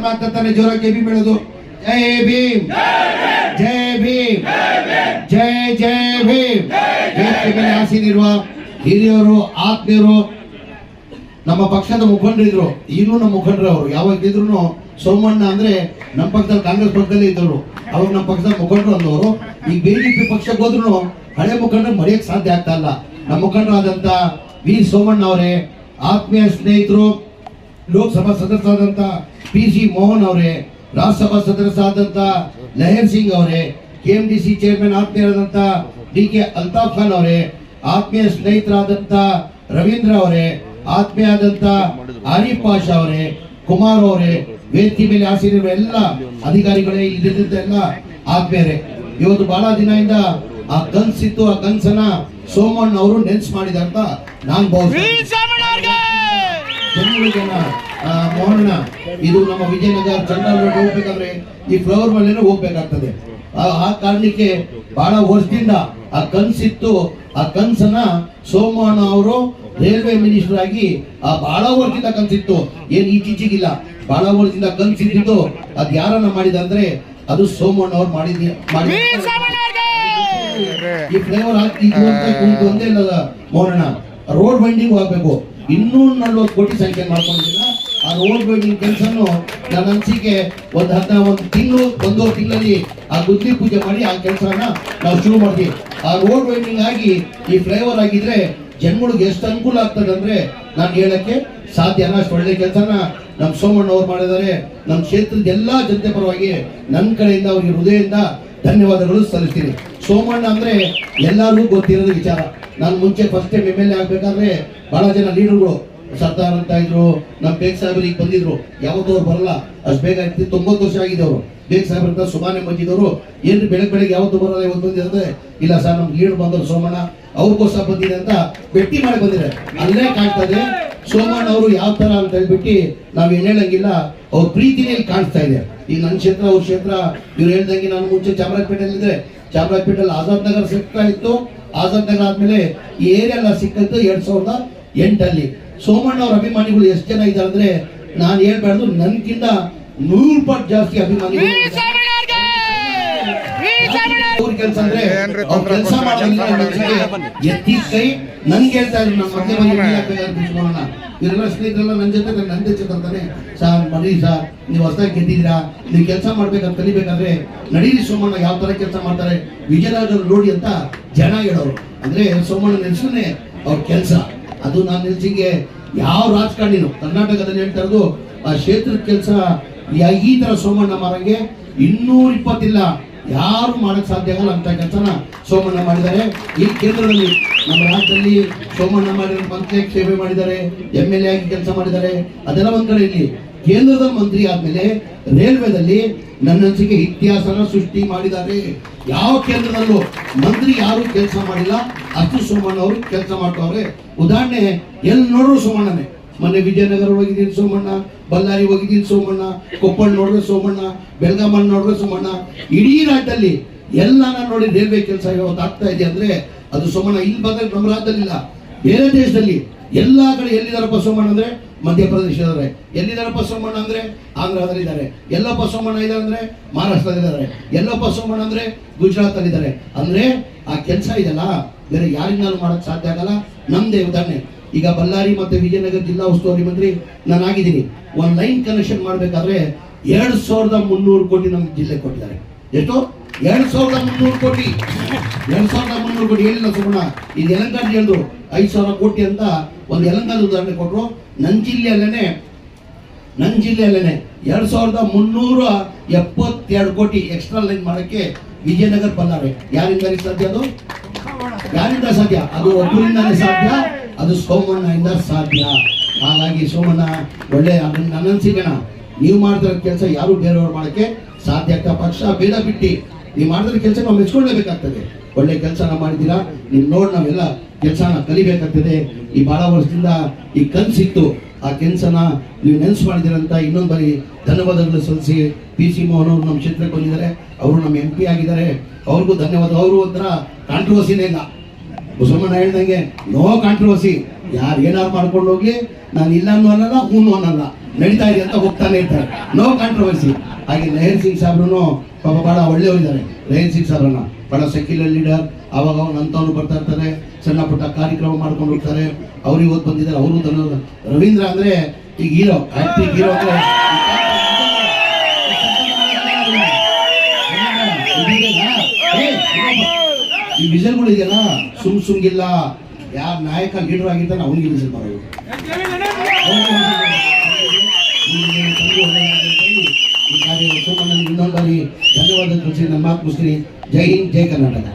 ಪ್ರಾರಂಭ ಆಗ್ತಾನೆ ಜೋರಾಗಿ ಜೈ ಭೀಮ್ ಹೇಳೋದು. ಜೈ ಭೀಮ್, ಜೈ ಭೀಮ್, ಜೈ ಜೈ ಭೀಮ್. ವೇದಿಕೆ ಮೇಲೆ ಆಸೀನಿರುವ ಹಿರಿಯರು, ಆತ್ಮೀಯರು, ನಮ್ಮ ಪಕ್ಷದ ಮುಖಂಡರಿದ್ರು, ಈಗಲೂ ನಮ್ಮ ಮುಖಂಡರು ಅವರು. ಯಾವಾಗ ಇದ್ರು ಸೋಮಣ್ಣ ಅಂದ್ರೆ ನಮ್ಮ ಪಕ್ಷದಲ್ಲಿ, ಕಾಂಗ್ರೆಸ್ ಪಕ್ಷದಲ್ಲಿ ಇದ್ದವರು, ಅವಾಗ ನಮ್ಮ ಪಕ್ಷದ ಮುಖಂಡರು ಅಂದವರು. ಈಗ ಬಿಜೆಪಿ ಪಕ್ಷಕ್ಕೆ ಹೋದ್ರು ಹಳೆ ಮುಖಂಡರು ಮರೆಯಕ್ಕೆ ಸಾಧ್ಯ ಆಗ್ತಾ ಇಲ್ಲ. ನಮ್ಮ ಮುಖಂಡರಾದಂತ ವಿ ಸೋಮಣ್ಣ ಅವರೇ, ಆತ್ಮೀಯ ಸ್ನೇಹಿತರು, ಲೋಕಸಭಾ ಸದಸ್ಯರಾದಂತ PC ಮೋಹನ್ ಅವರೇ, ರಾಜ್ಯಸಭಾ ಸದಸ್ಯರಾದಂತ ಲಹರ್ ಸಿಂಗ್ ಅವರೇ, KMDC ಚೇರ್ಮನ್ ಆತ್ಮೀಯರಾದಂತ DK ಅಲ್ತಾಫ್ ಖಾನ್ ಅವರೇ, ಆತ್ಮೀಯ ಸ್ನೇಹಿತರಾದಂತ ರವೀಂದ್ರ ಅವರೇ, ಆತ್ಮೀಯ ಆದಂತ ಆರಿಫ್ ಪಾಷಾ ಅವರೇ, ಕುಮಾರ್ ಅವರೇ, ವೇದಿಕೆ ಮೇಲೆ ಆಸೀನಿರುವ ಎಲ್ಲ ಅಧಿಕಾರಿಗಳೇ, ಇಲ್ಲಿದ್ದ ಎಲ್ಲ ಆತ್ಮೀಯರೇ, ಇವತ್ತು ಬಹಳ ದಿನದಿಂದ ಆ ಕನ್ಸಿತ್ತು, ಆ ಕನ್ಸನ್ನ ಸೋಮಣ್ಣ ಅವರು ನೆನ್ಸ್ ಮಾಡಿದ ಅಂತ ನಾನು ಮೋಹನ. ಇದು ನಮ್ಮ ವಿಜಯನಗರ ಜನರಲ್ ರೋಡ್ ಹೋಗ್ಬೇಕಾದ್ರೆ ಈ ಫ್ಲವರ್ ಮಲ್ಲೇನೆ ಹೋಗ್ಬೇಕಾಗ್ತದೆ. ಆ ಕಾರಣಕ್ಕೆ ಬಹಳ ವರ್ಷದಿಂದ ಆ ಕನ್ಸಿತ್ತು. ಆ ಕನ್ಸನ್ನ ಸೋಮಣ್ಣ ಅವರು ರೈಲ್ವೆ ಮಿನಿಸ್ಟರ್ ಆಗಿ ಬಹಳ ವರ್ಷದಿಂದ ಕನ್ಸಿತ್ತು, ಏನ್ ಈಚೀಚಿಗಿಲ್ಲ, ಬಹಳ ವರ್ಷದಿಂದ ಕನ್ಸಿದ್ದು. ಅದ್ ಯಾರನ್ನ ಮಾಡಿದ ಅಂದ್ರೆ ಅದು ಸೋಮಣ್ಣ ಅವ್ರು ಮಾಡಿದ. ಈ ಫ್ಲೇವರ್ ಹಾಕಿ ಒಂದೇ ಇಲ್ಲ ಮೋಹನ, ರೋಡ್ ಬೈಂಡಿಂಗ್ ಆಗ್ಬೇಕು. 240 ಕೋಟಿ ಸಂಖ್ಯೆ ಮಾಡ್ಕೊಂಡಿಲ್ಲ. ಆ ರೋಡ್ ಬೈಂಡಿಂಗ್ ಕೆಲಸನು ನನ್ನ ಅನಿಸಿಕೆ ಒಂದು ತಿಂಗಳು, 1 ತಿಂಗಳಲ್ಲಿ ಆ ಗುದ್ಲಿ ಪೂಜೆ ಮಾಡಿ ಆ ಕೆಲಸನ ನಾವು ಶುರು ಮಾಡ್ತೀವಿ. ಆ ರೋಡ್ ಬೈಂಡಿಂಗ್ ಆಗಿ ಈ ಫ್ಲೇವರ್ ಆಗಿದ್ರೆ ಜನಗಳಿಗೆ ಎಷ್ಟು ಅನುಕೂಲ ಆಗ್ತದೆ ಅಂದ್ರೆ ನಾನು ಹೇಳಕ್ಕೆ ಸಾಧ್ಯ. ಅಷ್ಟು ಒಳ್ಳೆ ಕೆಲಸನ ನಮ್ಮ ಸೋಮಣ್ಣ ಅವ್ರು ಮಾಡಿದ್ದಾರೆ. ನಮ್ಮ ಕ್ಷೇತ್ರದ ಎಲ್ಲಾ ಜನತೆ ಪರವಾಗಿ ನನ್ನ ಕಡೆಯಿಂದ ಅವ್ರಿಗೆ ಹೃದಯದಿಂದ ಧನ್ಯವಾದಗಳು ಸಲ್ಲಿಸ್ತೀನಿ. ಸೋಮಣ್ಣ ಅಂದ್ರೆ ಎಲ್ಲರಿಗೂ ಗೊತ್ತಿರೋದು ವಿಚಾರ. ನಾನು ಮುಂಚೆ ಫಸ್ಟ್ ಟೈಮ್ MLA ಆಗ್ಬೇಕಾದ್ರೆ ಬಹಳ ಜನ ಲೀಡರ್ಗಳು ಸರ್ದಾರ್ ಅಂತ ಇದ್ರು, ನಮ್ಮ ಬೇಗ್ ಸಾಹೇಬರು ಈಗ ಬಂದಿದ್ರು, ಯಾವತ್ತೂ ಅವ್ರು ಬರಲ್ಲ, ಅಷ್ಟು ಬೇಗ 90 ವರ್ಷ ಆಗಿದೆ ಅವರು. ಬೇಗ್ ಸಾಹೇಬ್ರ ಅಂತ ಸುಮಾನೆ ಮಂಜಿದವರು ಏನ್ರಿ ಬೆಳಗ್ಗೆ ಯಾವತ್ತು ಬರಲ್ಲ, ಇವತ್ತು ಬಂದಿದ್ರೆ ಇಲ್ಲ ಸರ್ ನಮ್ಗೆ ಲೀಡರ್ ಬಂದವರು ಸೋಮಣ್ಣ, ಅವ್ರಿಗೋಸ್ಕರ ಬಂದಿದೆ ಅಂತ ಭೇಟಿ ಮಾಡಿ ಬಂದಿದೆ. ಅಲ್ಲೇ ಕಾಣ್ತದೆ ಸೋಮಣ್ಣ ಅವರು ಯಾವ ತರ ಅಂತ ಹೇಳ್ಬಿಟ್ಟು ನಾವ್ ಏನ್ ಹೇಳಂಗಿಲ್ಲ, ಅವ್ರ ಪ್ರೀತಿನೇ ಕಾಣಿಸ್ತಾ ಇದೆ. ಈಗ ನನ್ನ ಕ್ಷೇತ್ರ, ಅವ್ರ ಕ್ಷೇತ್ರ, ಇವ್ರು ಹೇಳ್ದಂಗೆ ನಾನು ಮುಂಚೆ ಚಾಮರಾಜಪೇಟೆಯಲ್ಲಿ ಇದ್ರೆ ಚಾಮರಾಜಪೇಟೆಯಲ್ಲಿ ಆಜಾದ್ ನಗರ್ ಸಿಗ್ತಾ ಇತ್ತು. ಆಜಾದ್ ನಗರ್ ಆದ್ಮೇಲೆ ಈ ಏರಿಯಾ ಎಲ್ಲ ಸಿಕ್ಕಿದ್ದು 2008 ಸೋಮಣ್ಣ ಅವ್ರ ಅಭಿಮಾನಿಗಳು ಎಷ್ಟು ಜನ ಇದ್ದಾರೆ ಅಂದ್ರೆ ನಾನು ಹೇಳ್ಬಾರ್ದು, ನನ್ಗಿಂತ 100 ಪಟ್ಟು ಜಾಸ್ತಿ ಅಭಿಮಾನಿಗಳು. ಅವ್ರ ಕೆಲಸ ಅಂದ್ರೆ ಕೆಲಸ ಎತ್ತಿ ಕೈ ನನ್ಗೆ ಹೇಳ್ತಾ ಇದ್ರು, ನಮ್ಮ ಮಧ್ಯೆ ಇವರೆಲ್ಲ ಸ್ನೇಹಿತರೆಲ್ಲ ನನ್ನ ಜೊತೆ ನಂದೇ ಚಿತ್ರತಾನೆ ಸಾರ್ ಮರಿ ಸಾರ್, ನೀವು ಹೊಸದಾಗಿ ಗೆದ್ದಿದ್ದೀರಾ, ನೀವು ಕೆಲಸ ಮಾಡ್ಬೇಕಂತ ಕಲಿಬೇಕಾದ್ರೆ ನಡೀರಿ ಸೋಮಣ್ಣ ಯಾವ ತರ ಕೆಲಸ ಮಾಡ್ತಾರೆ ವಿಜಯನಗರ ನೋಡಿ ಅಂತ ಜನ ಹೇಳೋರು. ಅಂದ್ರೆ ಸೋಮಣ್ಣ ನೆನ್ಸುನೆ ಅವ್ರ ಕೆಲಸ. ಅದು ನಾನು ನೆನ್ಸಿಗೆ ಯಾವ ರಾಜಕಾರಣಿನು ಕರ್ನಾಟಕದಲ್ಲಿ ಹೇಳ್ತಾ ಇರೋದು ಆ ಕ್ಷೇತ್ರದ ಕೆಲಸ ಈ ತರ ಸೋಮಣ್ಣ ಮಾರಂಗೆ 220 ಇಲ್ಲ, ಯಾರು ಮಾಡಕ್ ಸಾಧ್ಯ ಆಗಲ್ಲ ಅಂತ ಕೆಲಸನ ಸೋಮಣ್ಣ ಮಾಡಿದ್ದಾರೆ. ಈ ಕೇಂದ್ರದಲ್ಲಿ ನಮ್ಮ ರಾಜ್ಯದಲ್ಲಿ ಸೋಮಣ್ಣ ಮಾಡಿರೋ ಮಂತ್ರಿ ಸೇವೆ ಮಾಡಿದ್ದಾರೆ, MLA ಆಗಿ ಕೆಲಸ ಮಾಡಿದ್ದಾರೆ. ಅದೆಲ್ಲ ಒಂದ್ ಕಡೆ ಇಲ್ಲಿ ಕೇಂದ್ರದಲ್ಲಿ ಮಂತ್ರಿ ಆದ್ಮೇಲೆ ರೈಲ್ವೆದಲ್ಲಿ ನನ್ನ ಅನಿಸಿಕೆ ಇತಿಹಾಸನ ಸೃಷ್ಟಿ ಮಾಡಿದ್ದಾರೆ. ಯಾವ ಕೇಂದ್ರದಲ್ಲೂ ಮಂತ್ರಿ ಯಾರು ಕೆಲಸ ಮಾಡಿಲ್ಲ, ಅಷ್ಟು ಸೋಮಣ್ಣ ಅವರು ಕೆಲಸ ಮಾಡ್ತಾವ್ರೆ. ಉದಾಹರಣೆ ಎಲ್ಲಿ ನೋಡ್ರು ಸೋಮಣ್ಣನೇ. ಮೊನ್ನೆ ವಿಜಯನಗರ ಹೋಗಿದ್ದೀನಿ ಸೋಮಣ್ಣ, ಬಳ್ಳಾರಿ ಹೋಗಿದ್ದೀನಿ ಸೋಮಣ್ಣ, ಕೊಪ್ಪಳ ನೋಡಿದ್ರೆ ಸೋಮಣ್ಣ, ಬೆಳಗಾಮಲ್ಲಿ ನೋಡಿದ್ರೆ ಸೋಮಣ್ಣ. ಇಡೀ ರಾಜ್ಯದಲ್ಲಿ ಎಲ್ಲಾನ ನೋಡಿ ರೈಲ್ವೆ ಕೆಲಸ ಇವತ್ತು ಆಗ್ತಾ ಇದೆ ಅಂದ್ರೆ ಅದು ಸೋಮಣ್ಣ. ಇಲ್ಲಿ ಬಂದ್ರೆ ನಮ್ಮ ರಾಜ್ಯದಲ್ಲಿ ಇಲ್ಲ, ಬೇರೆ ದೇಶದಲ್ಲಿ ಎಲ್ಲಾ ಕಡೆ ಎಲ್ಲಿದಾರಪ್ಪ ಸೋಮಣ್ಣ ಅಂದ್ರೆ ಮಧ್ಯಪ್ರದೇಶದವ್ರೆ, ಎಲ್ಲಿದಾರಪ್ಪ ಸೋಮಣ್ಣ ಅಂದ್ರೆ ಆಂಧ್ರದಲ್ಲಿದ್ದಾರೆ, ಎಲ್ಲಪ್ಪ ಸೋಮಣ್ಣ ಇದ್ದಾರೆ ಅಂದ್ರೆ ಮಹಾರಾಷ್ಟ್ರದಲ್ಲಿದ್ದಾರೆ, ಎಲ್ಲಪ್ಪ ಸೋಮಣ್ಣ ಅಂದ್ರೆ ಗುಜರಾತ್ ಅಲ್ಲಿ ಇದ್ದಾರೆ. ಅಂದ್ರೆ ಆ ಕೆಲಸ ಇದೆಲ್ಲ ಬೇರೆ ಯಾರಿಂದಲೂ ಮಾಡಕ್ ಸಾಧ್ಯ ಆಗಲ್ಲ. ನಮ್ದೇ ಉದಾಹರಣೆ, ಈಗ ಬಳ್ಳಾರಿ ಮತ್ತೆ ವಿಜಯನಗರ ಜಿಲ್ಲಾ ಉಸ್ತುವಾರಿ ಮಂತ್ರಿ ನಾನು ಆಗಿದ್ದೀನಿ. ಒಂದ್ ಲೈನ್ ಕನೆಕ್ಷನ್ ಮಾಡ್ಬೇಕಾದ್ರೆ 2300 ಕೋಟಿ ನಮ್ಮ ಜಿಲ್ಲೆ ಕೊಟ್ಟಿದ್ದಾರೆ. ಎಷ್ಟು? 2300 ಕೋಟಿ. 2300 ಕೋಟಿ ಹೇಳಿಲ್ಲ ಸೋಮಣ್ಣ. ಇದು ಯಲಂಕಾದ ಹೇಳಿದ್ರು 5000 ಕೋಟಿ ಅಂತ ಒಂದು ಯಲಂಕಾದ ಉದಾಹರಣೆ ಕೊಟ್ಟರು. ನನ್ನ ಜಿಲ್ಲೆಯಲ್ಲೇನೆ 2372 ಕೋಟಿ ಎಕ್ಸ್ಟ್ರಾ ಲೈನ್ ಮಾಡಕ್ಕೆ ವಿಜಯನಗರ ಬಳ್ಳಾರಿ ಯಾರಿಂದ ಸಾಧ್ಯ? ಅದು ಯಾರಿಂದ ಸಾಧ್ಯ? ಅದು ಒಬ್ಬರಿಂದಾನೇ ಸಾಧ್ಯ, ಅದು ಸೋಮಣ್ಣ ಸಾಧ್ಯ. ಹಾಗಾಗಿ ಸೋಮಣ್ಣ ಒಳ್ಳೆ ನನ್ನ ಅನ್ಸಿಗಣ ನೀವು ಮಾಡಿದ್ರ ಕೆಲಸ ಯಾರು ಬೇರೆಯವ್ರು ಮಾಡಕ್ಕೆ ಸಾಧ್ಯ ಆಗ್ತಾ. ಪಕ್ಷ ಬೇಡ ಬಿಟ್ಟು ನೀವು ಮಾಡಿದ್ರ ಕೆಲಸ ನಾವು ಮೆಚ್ಕೊಳ್ಳೇಬೇಕಾಗ್ತದೆ. ಒಳ್ಳೆ ಕೆಲಸನ ಮಾಡಿದ್ದೀರಾ, ನೀವು ನೋಡಿ ನಾವೆಲ್ಲ ಕೆಲಸನ ಕಲಿಬೇಕಾಗ್ತದೆ. ಈ ಬಹಳ ವರ್ಷದಿಂದ ಈ ಕನಸಿತ್ತು, ಆ ಕೆಲಸನ ನೀವು ನೆನ್ಸು ಮಾಡಿದಿರಂತ ಇನ್ನೊಂದು ಬಾರಿ ಧನ್ಯವಾದಗಳು ಸಲ್ಲಿಸಿ. PC ಮೋಹನ್ ಅವರು ನಮ್ಮ ಕ್ಷೇತ್ರಕ್ಕೆ ಬಂದಿದ್ದಾರೆ, ಅವರು ನಮ್ಮ MP ಆಗಿದ್ದಾರೆ, ಅವ್ರಿಗೂ ಧನ್ಯವಾದ. ಅವರು ಒಂಥರ ಕಾಂಟ್ರವರ್ಸಿನೇ ಇಲ್ಲ, ಬಸವಣ್ಣ ಹೇಳ್ದಂಗೆ ನೋ ಕಾಂಟ್ರವರ್ಸಿ, ಯಾರು ಏನಾರು ಮಾಡ್ಕೊಂಡು ಹೋಗ್ಲಿ, ನಾನು ಇಲ್ಲ ಅನ್ನೋಲ್ಲ ಹೂನು ಅನ್ನಲ್ಲ, ನಡೀತಾ ಇದೆ ಅಂತ ಹೋಗ್ತಾನೆ ಇರ್ತಾರೆ, ನೋ ಕಾಂಟ್ರವರ್ಸಿ. ಹಾಗೆ ಲಹರ್ ಸಿಂಗ್ ಸಾಬ್ರು ಪಾಪ ಬಹಳ ಒಳ್ಳೆಯವರಿದ್ದಾರೆ. ಲಹರ್ ಸಿಂಗ್ ಸಾಬ್ರನ್ನ ಬಹಳ ಸೆಕ್ಯುಲರ್ ಲೀಡರ್, ಅವಾಗ ನಂತವ್ರು ಬರ್ತಾ ಇರ್ತಾರೆ, ಸಣ್ಣ ಪುಟ್ಟ ಕಾರ್ಯಕ್ರಮ ಮಾಡ್ಕೊಂಡು ಹೋಗ್ತಾರೆ. ಅವ್ರು ಇವತ್ತು ಬಂದಿದ್ದಾರೆ. ಅವರು ರವೀಂದ್ರ ಅಂದ್ರೆ ಈಗ ಹೀರೋ, ಆಕ್ಟಿಂಗ್ ಹೀರೋ ಅಂದ್ರೆ ಈ ವಿಷಲ್ಗಳು ಇದೆಯಲ್ಲ, ಸುಮ್ಗಿಲ್ಲ. ಯಾರು ನಾಯಕ ಲೀಡರ್ ಆಗಿರ್ತಾನೆ ಅವನಿಗೆ ವಿಷಲ್ ಬರೋದು. ಈ ಕಾರ್ಯ ಸೋಮಣ್ಣನಿಗೆ ಇನ್ನೊಂದು ಬಾರಿ ಧನ್ಯವಾದ ತಿಳಿಸಿ ನನ್ನ ಮಾತು ಮುಗಿಸ್ತೀನಿ. ಜೈ ಹಿಂದ್, ಜೈ ಕರ್ನಾಟಕ.